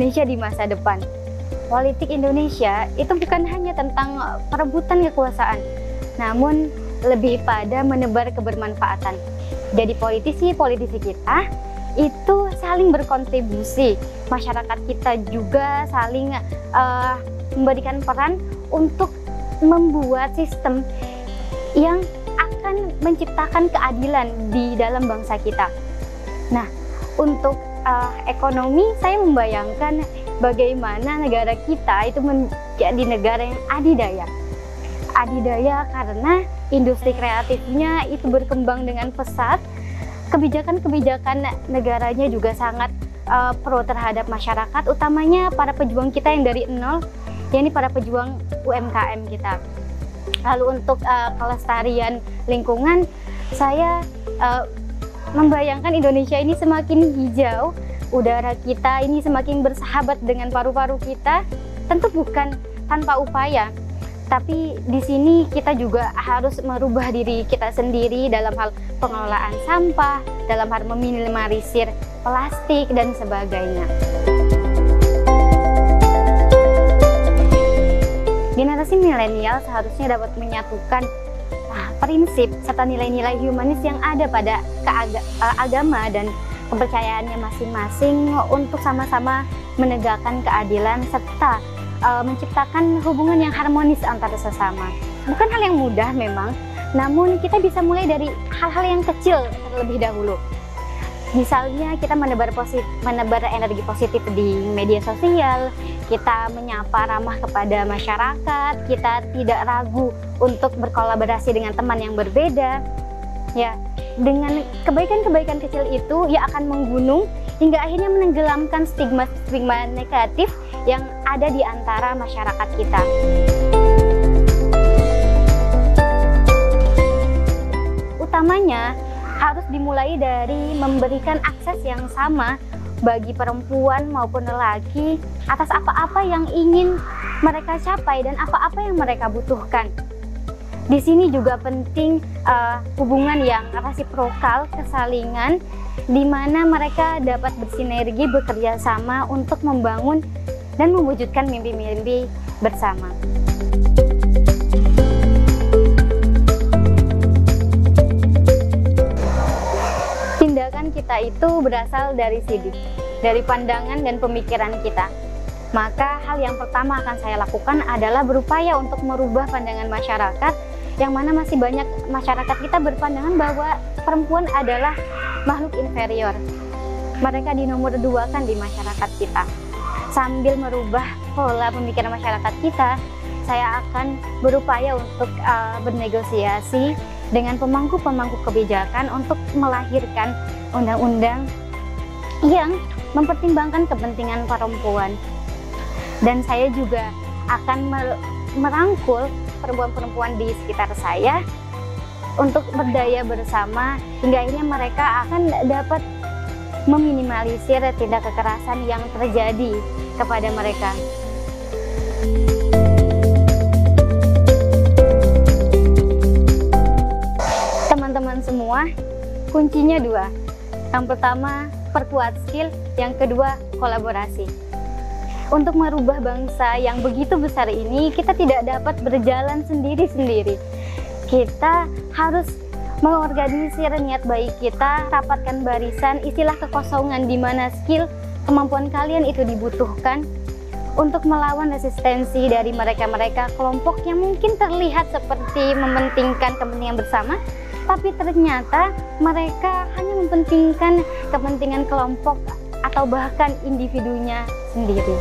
Indonesia di masa depan. Politik Indonesia itu bukan hanya tentang perebutan kekuasaan, namun lebih pada menebar kebermanfaatan. Jadi politisi kita itu saling berkontribusi, masyarakat kita juga saling memberikan peran untuk membuat sistem yang akan menciptakan keadilan di dalam bangsa kita. Nah, untuk ekonomi, saya membayangkan bagaimana negara kita itu menjadi negara yang adidaya. Adidaya karena industri kreatifnya itu berkembang dengan pesat, kebijakan-kebijakan negaranya juga sangat pro terhadap masyarakat, utamanya para pejuang kita yang dari nol, yakni para pejuang UMKM kita. Lalu untuk kelestarian lingkungan, saya membayangkan Indonesia ini semakin hijau, udara kita ini semakin bersahabat dengan paru-paru kita, tentu bukan tanpa upaya. Tapi di sini kita juga harus merubah diri kita sendiri dalam hal pengelolaan sampah, dalam hal meminimalisir plastik dan sebagainya. Generasi milenial seharusnya dapat menyatukan prinsip serta nilai-nilai humanis yang ada pada agama dan kepercayaannya masing-masing untuk sama-sama menegakkan keadilan serta menciptakan hubungan yang harmonis antara sesama. Bukan hal yang mudah memang, namun kita bisa mulai dari hal-hal yang kecil terlebih dahulu. Misalnya kita menebar energi positif di media sosial, kita menyapa ramah kepada masyarakat, kita tidak ragu untuk berkolaborasi dengan teman yang berbeda. Ya, dengan kebaikan-kebaikan kecil itu ia akan menggunung hingga akhirnya menenggelamkan stigma-stigma negatif yang ada di antara masyarakat kita. Utamanya harus dimulai dari memberikan akses yang sama bagi perempuan maupun lelaki atas apa-apa yang ingin mereka capai dan apa-apa yang mereka butuhkan. Di sini juga penting hubungan yang resiprokal, kesalingan, di mana mereka dapat bersinergi, bekerja sama untuk membangun dan mewujudkan mimpi-mimpi bersama. Tindakan kita itu berasal dari sini, dari pandangan dan pemikiran kita. Maka hal yang pertama akan saya lakukan adalah berupaya untuk merubah pandangan masyarakat, yang mana masih banyak masyarakat kita berpandangan bahwa perempuan adalah makhluk inferior. Mereka dinomor duakan di masyarakat kita. Sambil merubah pola pemikiran masyarakat kita, saya akan berupaya untuk bernegosiasi dengan pemangku-pemangku kebijakan untuk melahirkan undang-undang yang mempertimbangkan kepentingan perempuan. Dan saya juga akan merangkul perempuan-perempuan di sekitar saya untuk berdaya bersama hingga akhirnya mereka akan dapat meminimalisir tindak kekerasan yang terjadi kepada mereka. Teman-teman semua, kuncinya dua. Yang pertama, perkuat skill. Yang kedua, kolaborasi. Untuk merubah bangsa yang begitu besar ini, kita tidak dapat berjalan sendiri-sendiri. Kita harus mengorganisir niat baik kita, rapatkan barisan, istilah kekosongan di mana skill, kemampuan kalian itu dibutuhkan untuk melawan resistensi dari mereka-mereka kelompok yang mungkin terlihat seperti mementingkan kepentingan bersama, tapi ternyata mereka hanya mementingkan kepentingan kelompok atau bahkan individunya sendiri.